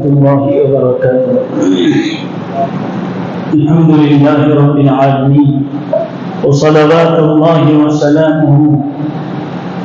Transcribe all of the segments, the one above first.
ورحمة الله وبركاته. الحمد لله رب العالمين، وصلوات الله وسلامه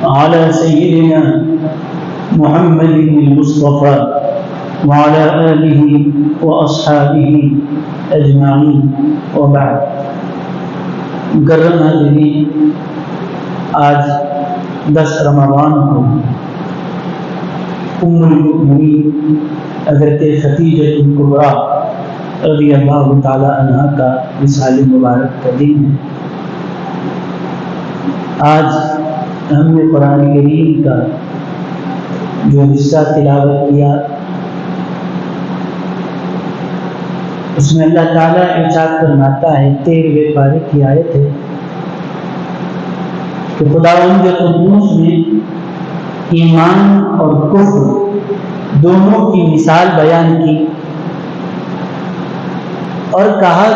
على سيدنا محمد المصطفى وعلى آله وأصحابه أجمعين، وبعد. مکرم حاضرین، آج 10 رمضان کو ام المؤمنین حضرت خدیجہ کبریٰ رضی اللہ تعالی عنہا کا وصال مبارک کا دن ہے. آج ہم نے قرآن کریم کا جو حصہ تلاوت کیا، اس میں اللہ تعالیٰ ارشاد فرماتا ہے، 13ویں پارے کی آیت ہے کہ خداوند قدوس نے ایمان اور کفر دونوں کی مثال بیان کی اور کہا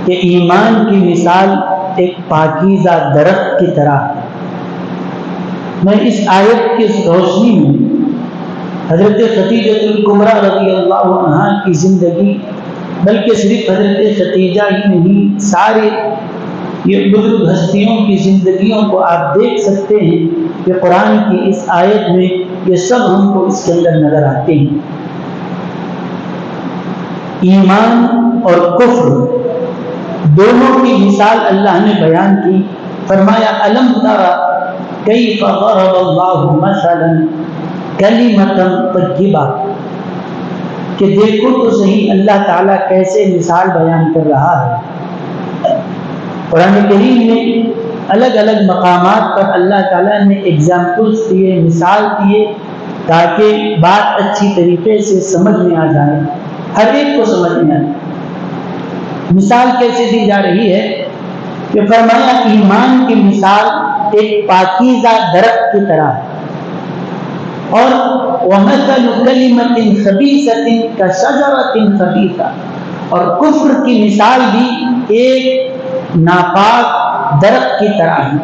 کہ ایمان کی مثال ایک پاکیزہ درخت کی طرح ہے. میں اس آیت کی روشنی میں حضرت خدیجہ کبریٰ رضی اللہ عنہا کی زندگی، بلکہ صرف حضرت خدیجہ ہی نہیں، سارے یہ بزرگ ہستیوں کی زندگیوں کو آپ دیکھ سکتے ہیں کہ قرآن کی اس آیت میں یہ سب ہم کو اس کے اندر نظر آتے ہیں. ایمان اور کفر دونوں کی مثال اللہ نے بیان کی. فرمایا الم تر کیف ضرب اللہ مثلا کلمۃ طیبہ، کہ دیکھو تو صحیح اللہ تعالیٰ کیسے مثال بیان کر رہا ہے. قرآن کریم میں الگ الگ مقامات پر اللہ تعالیٰ نے ایگزامپلس دیے، مثال دیے، تاکہ بات اچھی طریقے سے سمجھ میں آ جائے، ہر ایک کو سمجھ میں آئے. مثال کیسے دی جا رہی ہے کہ فرمایا ایمان کی مثال ایک پاکیزہ درخت کی طرح ہے، اور وَمَثَلُ كَلِمَةٍ خَبِيثَةٍ كَشَجَرَةٍ خَبِيثَةٍ، اور کفر کی مثال بھی ایک ناپاک درخت کی طرح ہے.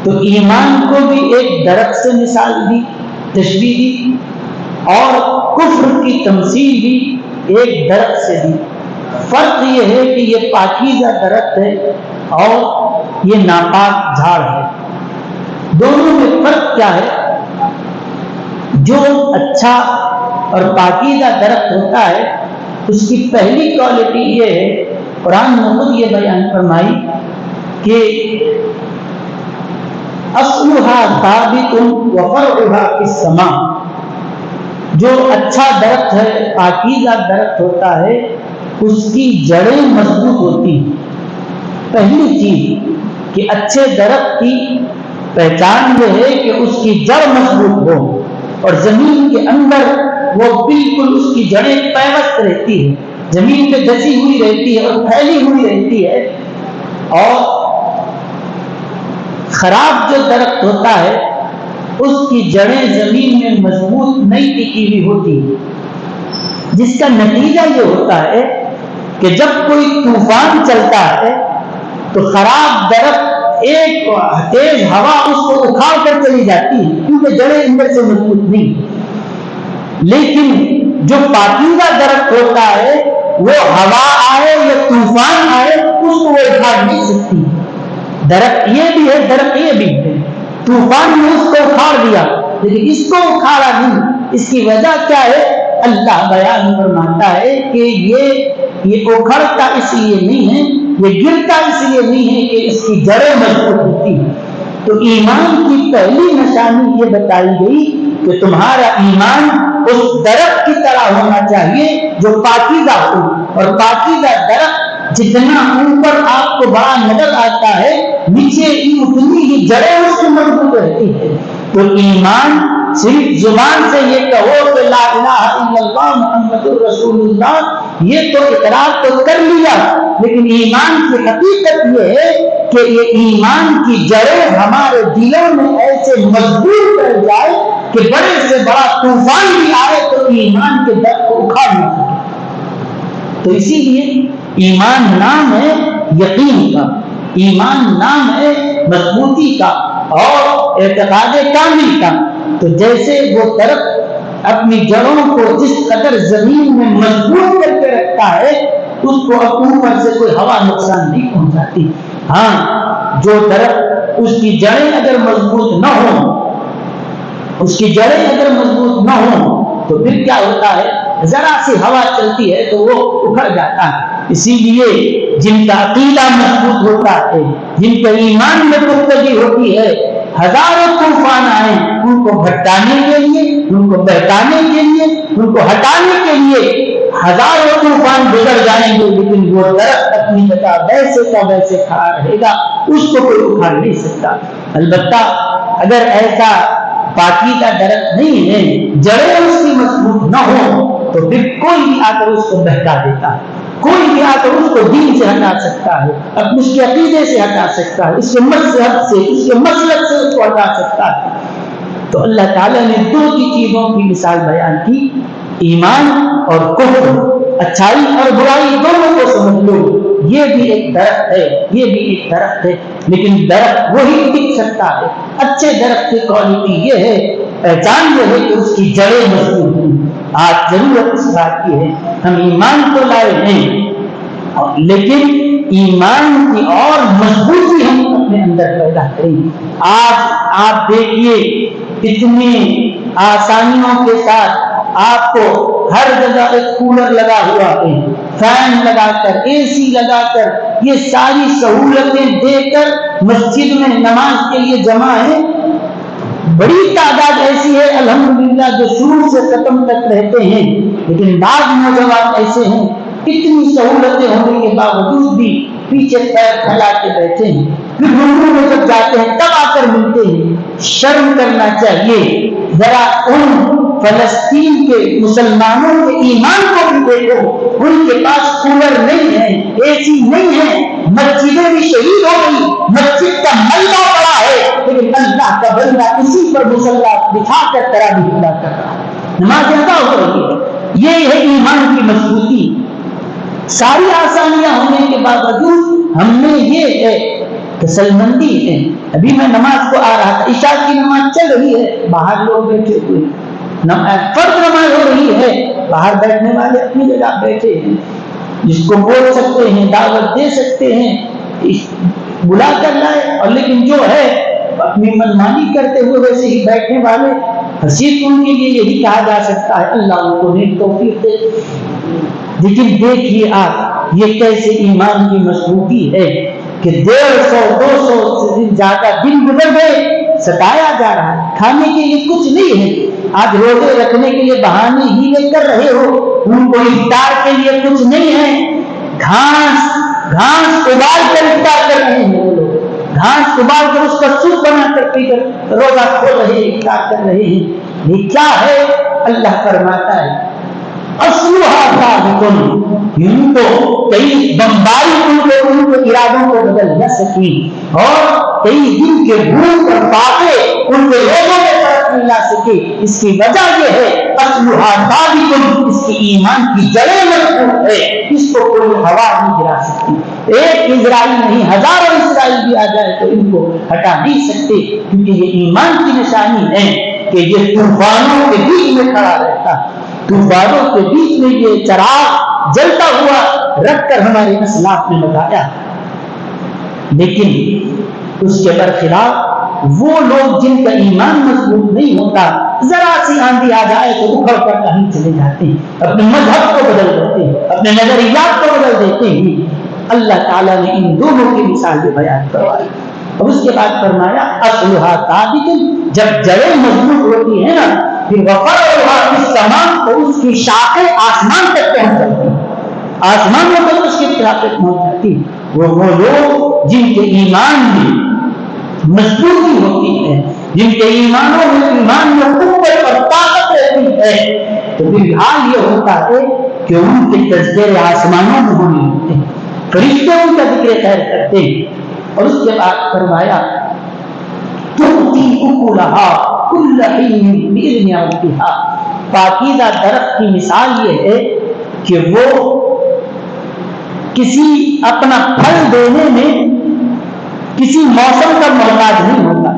تو ایمان کو بھی ایک درخت سے مثال دی، تشبیہ دی، اور کفر کی تمثیل بھی ایک درخت سے دی. فرق یہ ہے کہ یہ پاکیزہ درخت ہے اور یہ ناپاک جھاڑ ہے. دونوں میں فرق کیا ہے؟ جو اچھا اور پاکیزہ درخت ہوتا ہے اس کی پہلی کوالٹی یہ ہے، قرآن نے خود یہ بیان فرمائی کہ اصلها ثابت وفرعها في السماء. جو اچھا درخت ہے، پاکیزہ درخت ہوتا ہے، اس کی جڑیں مضبوط ہوتی ہیں. پہلی چیز کہ اچھے درخت کی پہچان یہ ہے کہ اس کی جڑ مضبوط ہو اور زمین کے اندر وہ بالکل اس کی جڑیں پیوست رہتی ہے، زمین پہ دسی ہوئی رہتی ہے اور پھیلی ہوئی رہتی ہے. اور خراب جو درخت ہوتا ہے اس کی جڑیں زمین میں مضبوط نہیں ٹکی ہوئی ہوتی، جس کا نتیجہ یہ ہوتا ہے کہ جب کوئی طوفان چلتا ہے تو خراب درخت ایک تیز ہوا اس کو اکھاڑ کر چلی جاتی ہے، کیونکہ جڑیں اندر سے مضبوط نہیں. لیکن جو پاکیزہ درخت ہوتا ہے وہ ہوا آئے یا طوفان آئے اس کو وہ اکھاڑ نہیں سکتی. درخت یہ بھی ہے، درخت یہ بھی ہے. طوفان نے اس کو اکھاڑ دیا لیکن اس کو اکھاڑا نہیں. اس کی وجہ کیا ہے؟ اللہ بیان فرماتا ہے کہ یہ اکھڑتا اس لیے نہیں ہے، یہ گرتا اس لیے نہیں ہے کہ اس کی جڑیں مضبوط ہوتی ہیں. تو ایمان کی پہلی نشانی یہ بتائی گئی کہ تمہارا ایمان اس درخت کی طرح ہونا چاہیے جو پاکیزہ ہو، اور پاکیزہ درخت جتنا اوپر آپ کو بڑا نظر آتا ہے، نیچے اتنی ہی جڑیں اس کی مضبوط رہتی ہے. تو ایمان صرف زبان سے یہ کہو کہ لا الہ الا اللہ محمد رسول اللہ، یہ تو اقرار تو کر لیا، لیکن ایمان کی حقیقت یہ ہے کہ یہ ایمان کی جڑیں ہمارے دلوں میں ایسے مضبوط کر جائے کہ بڑے سے بڑا طوفان بھی آئے تو ایمان کے درد کو اکھاڑ نہ سکے. تو اسی لیے ایمان نام ہے یقین کا، ایمان نام ہے مضبوطی کا اور اعتقاد کامل کا. تو جیسے وہ درخت اپنی جڑوں کو جس قدر زمین میں مضبوط کر کے رکھتا ہے اس کو اوپر سے کوئی ہوا نقصان نہیں پہنچاتی. ہاں جو درخت اس کی جڑیں اگر مضبوط نہ ہوں، اس کی جڑیں اگر مضبوط نہ ہوں تو پھر کیا ہوتا ہے، ذرا سی ہوا چلتی ہے تو وہ اکھڑ جاتا ہے. اسی لیے جن کا عقیدہ مضبوط ہوتا ہے، جن کا ایمان میں پختگی ہوتی ہے، ہزاروں طوفان آئیں ان کو بھٹکانے کے لیے، ان کو بہکانے کے لیے، ان کو ہٹانے کے لیے ہزاروں طوفان گزر جائیں گے، لیکن وہ درخت اپنی جگہ ویسے کا ویسے کھڑا رہے گا، اس کو کوئی اکھاڑ نہیں سکتا. البتہ اگر ایسا پاکیزہ درخت نہیں ہے، جڑیں اس کی مضبوط نہ ہو تو پھر کوئی بھی آ کر اس کو بہکا دیتا ہے، کوئی بھی آ کر اس کو دین سے ہٹا سکتا ہے، اپنے اس کے عقیدے سے ہٹا سکتا ہے، اس کے مذہب سے، اس کے مسلک سے اس کو ہٹا سکتا ہے. تو اللہ تعالیٰ نے دو کی چیزوں کی مثال بیان کی، ایمان اور کفر، اچھائی اور برائی دونوں کو سمجھ لو. یہ بھی ایک درخت ہے، یہ بھی ایک درخت ہے، لیکن درخت وہی ٹک سکتا ہے. اچھے درخت کی کوالٹی یہ ہے، پہچان یہ ہے کہ اس کی جڑیں مضبوط ہیں. آج ضرورت اس بات کی ہے، ہم ایمان تو لائے ہیں لیکن ایمان کی اور مضبوطی ہم اپنے اندر پیدا کریں. آج آپ دیکھیے اتنی آسانیوں کے ساتھ آپ کو ہر جگہ ایک کولر لگا ہوا ہے، فین لگا کر، اے سی لگا کر، یہ ساری سہولتیں دے کر مسجد میں نماز کے لیے جمع ہے. بڑی تعداد ایسی ہے الحمدللہ جو شروع سے ختم تک رہتے ہیں، لیکن بعض نوجوان ایسے ہیں اتنی سہولتیں ہونے کے باوجود بھی پیچھے پیر پھیلا کے بیٹھے ہیں. پھر رکوع میں جب جاتے ہیں تب آ کر ملتے ہیں. شرم کرنا چاہیے. ذرا ان فلسطین کے مسلمانوں کے ایمان کو بھی دیکھو، ان کے پاس کولر نہیں ہے، اے سی نہیں ہے، مسجدیں بھی شہید ہو گئی، مسجد کا ملبہ پڑا ہے، لیکن اللہ کا بندہ اسی پر مصلی بٹھا کر تراویح ادا کر رہا ہے، نماز ادا ہو رہی ہے. یہ ہے ایمان کی مضبوطی. ساری آسانیاں ہونے کے باوجود ہم میں یہ ہے کسل مندی ہے. ابھی میں نماز کو آ رہا تھا، عشاء کی نماز چل رہی ہے، باہر لوگ بیٹھے ہوئے، فرض نماز ہو رہی ہے، باہر بیٹھنے والے اپنی جگہ بیٹھے ہیں، جس کو بول سکتے ہیں، دعوت دے سکتے ہیں، بلا کر لائے، اور لیکن جو ہے اپنی منمانی کرتے ہوئے ویسے ہی بیٹھنے والے. حسیب ان کے لیے یہی کہا جا سکتا ہے اللہ ان کو نیک توفیق دے. لیکن دیکھیے آپ یہ کیسے ایمان کی مضبوطی ہے کہ 150 200 سے زیادہ دن گزر گئے، ستایا جا رہا ہے، کھانے کے لیے کچھ نہیں ہے. آج روزے رکھنے کے لیے بہانے ہی لے کر رہے ہو، ان کو افطار کے لیے کچھ نہیں ہے. گھاس ابال کر افطار کر رہے ہیں، وہ لوگ گھاس ابال کر اس کا سوپ بنا کر پی کر روزہ کھول رہے ہیں، افطار کر رہے ہیں. یہ کیا ہے؟ اللہ فرماتا ہے اصلها ثابت. ان کو کئی بمباری ان کے ارادوں کو بدل نہ سکی، اور کئی دن کے بھوک اور فاقے ان کے لوگوں میں فرق نہیں لا سکے. اس کی وجہ یہ ہے اصلها ثابت، اس کی ایمان کی جڑیں مضبوط ہے، اس کو کوئی ہوا نہیں گرا سکتی. ایک اسرائیل نہیں، ہزاروں اسرائیل بھی آ جائے تو ان کو ہٹا نہیں سکتے، کیونکہ یہ ایمان کی نشانی ہے کہ یہ طوفانوں کے بیچ میں کھڑا رہتا ہے. طوفانوں کے بیچ میں یہ چراغ جلتا ہوا رکھ کر ہمارے اسلاف نے بتایا. لیکن اس کے برخلاف وہ لوگ جن کا ایمان مضبوط نہیں ہوتا، ذرا سی آندھی آ جائے تو اکھڑ کر کہیں چلے جاتے ہیں، اپنے مذہب کو بدل دیتے ہیں، اپنے نظریات کو بدل دیتے ہیں. اللہ تعالیٰ نے ان دونوں کی مثالیں بیان کروائی، اور اس کے بعد فرمایا اصلها ثابت. جب جڑیں مضبوط ہوتی ہیں نا، پھر وفرعها فی السماء، تو اس کی شاخیں آسمان تک پہنچ جاتی ہیں، آسمانوں تک اس کی شاخیں پہنچ جاتی ہیں. وہ لوگ جن کے ایمان میں مضبوطی ہوتی ہے، جن کے ایمانوں میں ایمان میں قوت اور طاقت رہتی ہے، تو پھر حال یہ ہوتا ہے کہ ان کے تذکرے آسمانوں میں ہونے لگتے ہیں، فرشتے ان کا ذکر خیر کرتے ہیں. اور اس کے بعد فرمایا تؤتی اکلها کل حین باذن ربها. پاکیزہ درخت کی مثال یہ ہے کہ وہ کسی اپنا پھل دینے میں کسی موسم کا محتاج نہیں ہوتا.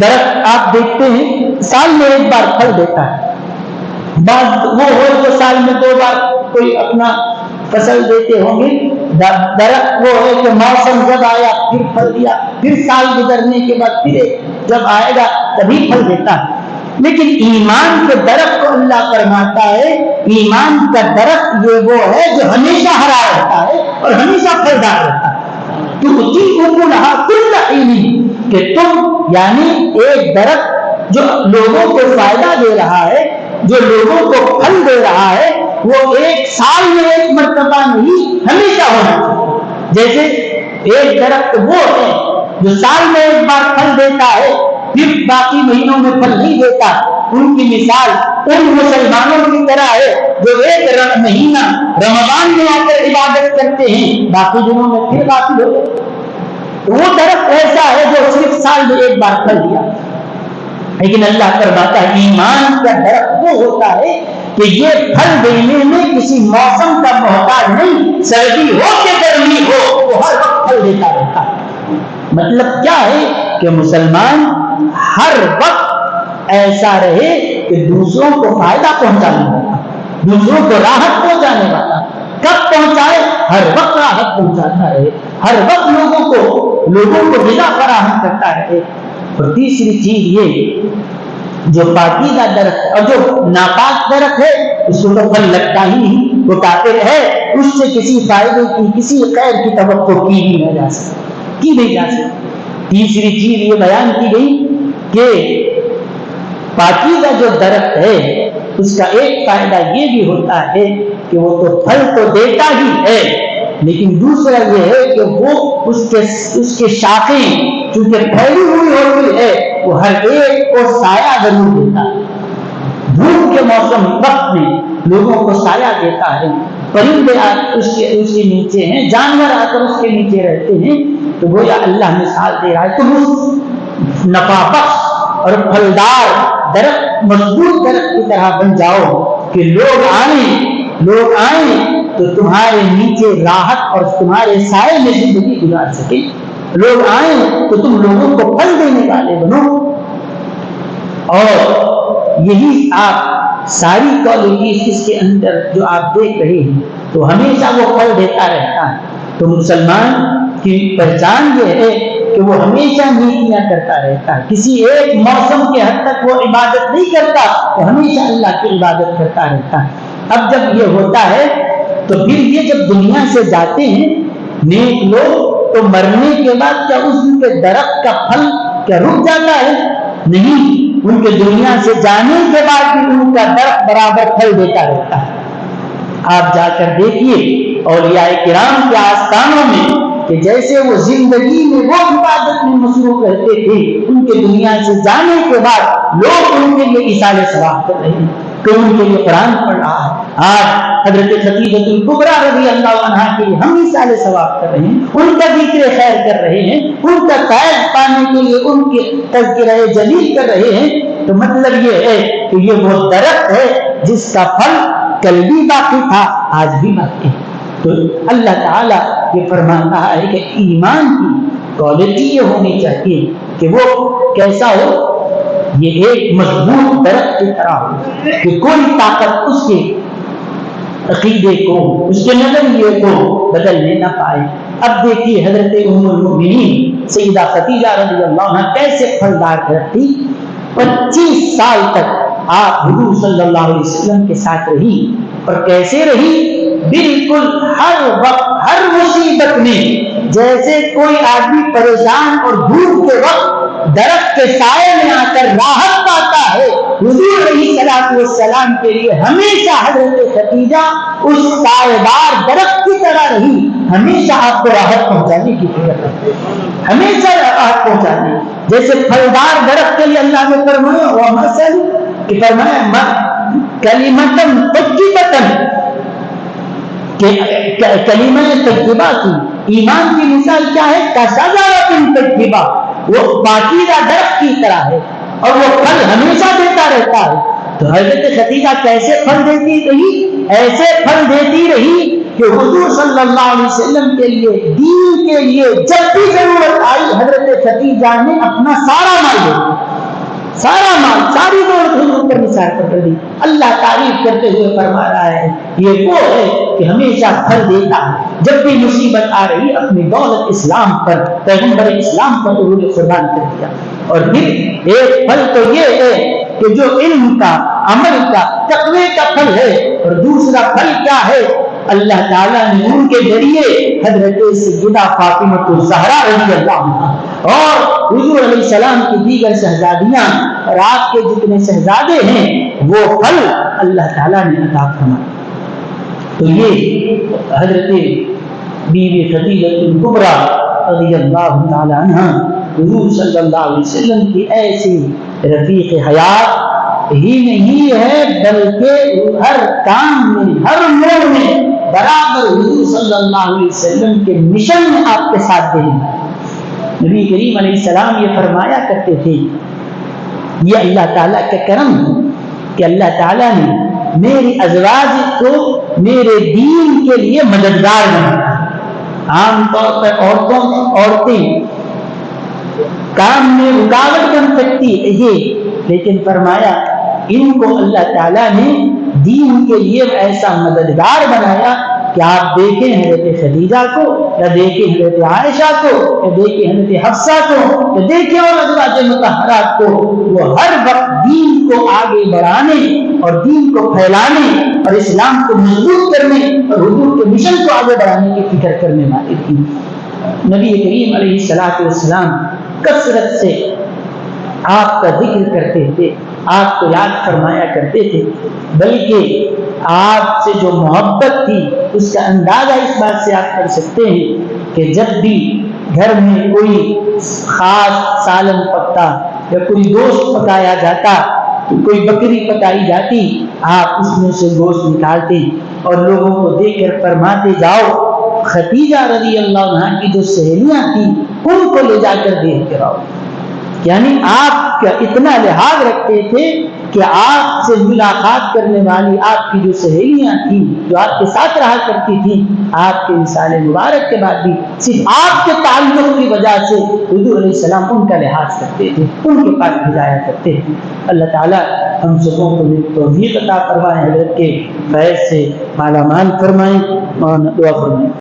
درخت آپ دیکھتے ہیں سال میں ایک بار پھل دیتا ہے، بعد وہ ہو جو سال میں 2 بار کوئی اپنا فصل دیتے ہوں گے، درخت وہ ہے کہ موسم جب آیا پھر پھل دیا، پھر سال گزرنے کے بعد پھر جب آئے گا تبھی پھل دیتا ہے۔ لیکن ایمان کے درخت کو اللہ فرماتا ہے ایمان کا درخت یہ وہ ہے جو ہمیشہ ہرا رہتا ہے اور ہمیشہ پھلدار رہتا ہے۔ تؤتی اکلھا کل حین، کہ تم یعنی ایک درخت جو لوگوں کو فائدہ دے رہا ہے، جو لوگوں کو پھل دے رہا ہے، وہ ایک سال میں ایک مرتبہ نہیں ہمیشہ ہونا چاہیے۔ جیسے ایک درخت وہ ہے جو سال میں ایک بار پھل دیتا ہے پھر باقی مہینوں میں پھل نہیں دیتا، ان کی مثال ان مسلمانوں کی طرح ہے جو ایک مہینہ رمضان میں آ کر عبادت کرتے ہیں، باقی دنوں میں پھر باقی ہو۔ وہ درخت ایسا ہے جو صرف سال میں ایک بار پھل دیا۔ لیکن اللہ فرماتا ہے ایمان کا درخت وہ ہوتا ہے کہ یہ پھل دینے میں کسی موسم کا محتاج نہیں، سردی ہو کہ گرمی ہو وہ ہر وقت پھل دیتا رہتا ہے۔ مطلب کیا ہے کہ مسلمان ہر وقت ایسا رہے کہ دوسروں کو فائدہ پہنچانے والا، دوسروں کو راحت پہنچانے والا۔ کب پہنچائے؟ ہر وقت راحت پہنچاتا رہے، ہر وقت لوگوں کو غذا فراہم کرتا رہے۔ اور تیسری چیز یہ جو پاکیزہ درخت اور جو ناپاک درخت ہے اس کو تو پھل لگتا ہی نہیں، وہ کافر ہے، اس سے کسی فائدے کی کسی خیر کی توقع کی نہیں جا سکتی۔ تیسری چیز یہ بیان کی گئی کہ پاکیزہ جو درخت ہے اس کا ایک فائدہ یہ بھی ہوتا ہے کہ وہ تو پھل تو دیتا ہی ہے، لیکن دوسرا یہ ہے کہ وہ اس کے شاخیں چونکہ پھیلی ہوئی ہوتی ہے وہ ہر ایک کو سایہ ضرور دیتا ہے۔ دھوپ کے موسم وقت میں لوگوں کو سایہ دیتا ہے، پرندے اس کے نیچے ہیں، جانور آ کر اس کے نیچے رہتے ہیں۔ تو گویا اللہ مثال دے رہا ہے تم اس نفع بخش اور پھلدار درخت، مضبوط درخت کی طرح بن جاؤ کہ لوگ آئیں تو تمہارے نیچے راحت اور تمہارے سائے میں زندگی گزار سکے، لوگ آئیں تو تم لوگوں کو پھل دینے والے بنو۔ اور یہی آپ ساری کوالٹیز اس کے اندر جو آپ دیکھ رہے ہیں تو ہمیشہ وہ پھل دیتا رہتا ہے۔ تو مسلمان کی پہچان یہ ہے کہ وہ ہمیشہ نیکیاں کرتا رہتا ہے، کسی ایک موسم کے حد تک وہ عبادت نہیں کرتا، وہ ہمیشہ اللہ کی عبادت کرتا رہتا ہے۔ اب جب یہ ہوتا ہے تو پھر یہ جب دنیا سے جاتے ہیں نیک لوگ تو مرنے کے بعد کیا اس کے درخت کا پھل کیا رک جاتا ہے؟ نہیں، ان کے دنیا سے جانے کے بعد بھی ان کا درخت برابر پھل دیتا رہتا ہے۔ آپ جا کر دیکھیے اولیاء کرام کے آستانوں میں کہ جیسے وہ زندگی میں وہ عبادت میں مصروف رہتے تھے، ان کے دنیا سے جانے کے بعد لوگ ان کے لیے ایصال ثواب کر رہے ہیں، کہ ان کے لیے قرآن پڑھ رہا ہے۔ آج حضرت خدیجہ الکبریٰ رضی اللہ عنہا کے لیے ہم ایصال ثواب کر رہے ہیں، ان کا ذکر خیر کر رہے ہیں، ان کا فیض پانے کے لیے ان کے تذکرہ جلیل کر رہے ہیں۔ تو مطلب یہ ہے کہ یہ وہ درخت ہے جس کا پھل کل بھی باقی تھا، آج بھی باقی ہے۔ تو اللہ تعالیٰ یہ فرماتا ہے کہ ایمان کی کوالٹی یہ ہونی چاہیے کہ وہ کیسا ہو، یہ ایک مضبوط درخت کی طرح ہو کہ کوئی طاقت اس کے عقیدے کو، اس کے نظریے کو بدلنے نہ پائے۔ اب دیکھیے حضرت ام المؤمنین سیدہ خدیجہ رضی اللہ عنہ کیسے پھلدار درخت تھی۔ 25 سال تک آپ حضور صلی اللہ علیہ وسلم کے ساتھ رہی، اور کیسے رہی؟ بالکل ہر وقت ہر مصیبت میں جیسے کوئی آدمی پریشان اور دھوپ کے وقت درخت کے سائے میں آ کر راحت پاتا ہے، حضور علیہ الصلوۃ والسلام کے لیے ہمیشہ حضرت خدیجہ اس سائے دار درخت کی طرح رہی، ہمیشہ آپ کو راحت پہنچانے کی فکر رکھتے، ہمیشہ راحت پہنچانے۔ جیسے پھلدار درخت کے لیے اللہ نے فرمایا وَمَثَلُ، کہ فرمایا کلمۃ طیبۃ، کلمہ طیبہ کی ایمان کی مثال کیا ہے؟ کشجرۃ طیبہ، وہ پاکیزہ درخت کی طرح ہے اور وہ پھل ہمیشہ دیتا رہتا ہے۔ تو حضرت خدیجہ کیسے پھل دیتی رہی؟ ایسے پھل دیتی رہی کہ حضور صلی اللہ علیہ وسلم کے لیے، دین کے لیے جب بھی ضرورت آئی حضرت خدیجہ نے اپنا سارا مال دے دیا، سارا مال، ساری ضرورت حضور پر نثار پر کر دی. اللہ تعریف کرتے ہوئے فرما رہا ہے یہ وہ ہے کہ ہمیشہ پھل دیتا ہے. جب بھی مصیبت آ رہی اپنی دولت اسلام پر, پیغمبر اسلام پر انہوں نے قربان کر دیا. اور پھر ایک پھل تو یہ ہے کہ جو علم کا, عمل کا, تقوی کا پھل ہے, اور دوسرا پھل کیا ہے, اللہ تعالیٰ نے ان کے ذریعے حضرت سیدہ فاطمہ الزہرا رضی اللہ عنہا اور حضور علیہ السلام کی دیگر شہزادیاں اور آپ کے جتنے شہزادے ہیں وہ پھل اللہ تعالیٰ نے عطا فرمائے. تو یہ حضرت بی بی خدیجہ کبریٰ رضی اللہ تعالی عنہا حضور صلی اللہ علیہ وسلم کی ایسی رفیق حیات ہی نہیں ہے بلکہ ہر کام میں, ہر موڑ میں برابر حضور صلی اللہ علیہ وسلم کے مشن میں آپ کے ساتھ دیں. نبی کریم علیہ السلام یہ فرمایا کرتے تھے, یہ اللہ تعالیٰ کا کرم ہے کہ اللہ تعالیٰ نے میری ازواج کو میرے دین کے لیے مددگار بنایا. عام طور پر عورتیں کام میں رکاوٹ بن سکتی ہے یہ, لیکن فرمایا ان کو اللہ تعالیٰ نے دین کے لیے ایسا مددگار بنایا کہ آپ دیکھیں حضرت خدیجہ کو, یا دیکھیں حضرت عائشہ کو, یا دیکھیں حضرت حفصہ کو, یا دیکھیں اور ازواج مطہرات کو, وہ ہر وقت دین کو آگے بڑھانے اور دین کو پھیلانے اور اسلام کو مضبوط کرنے اور حضور کے مشن کو آگے بڑھانے کی فکر کرنے والے تھی. نبی کریم علیہ الصلوۃ والسلام کثرت سے آپ کا ذکر کرتے تھے, آپ کو یاد فرمایا کرتے تھے, بلکہ آپ سے جو محبت تھی اس کا اندازہ اس بات سے آپ کر سکتے ہیں کہ جب بھی گھر میں کوئی خاص سالن پکتا یا کوئی گوشت پکایا جاتا, کوئی بکری پکائی جاتی, آپ اس میں سے گوشت نکالتے اور لوگوں کو دے کر فرماتے جاؤ خدیجہ رضی اللہ عنہا کی جو سہیلیاں تھیں ان کو لے جا کر دے کر آؤ. یعنی آپ کا اتنا لحاظ رکھتے تھے کہ آپ سے ملاقات کرنے والی آپ کی جو سہیلیاں تھیں جو آپ کے ساتھ رہا کرتی تھیں, آپ کے وصال مبارک کے بعد بھی صرف آپ کے تعلق کی وجہ سے حضور علیہ السلام ان کا لحاظ کرتے تھے, ان کے پاس بھیجایا کرتے تھے. اللہ تعالیٰ ہم سبوں کو توفیق عطا فرمائے, حضرت کے فیض سے مالا مال فرمائیں اور دعا فرمائیں.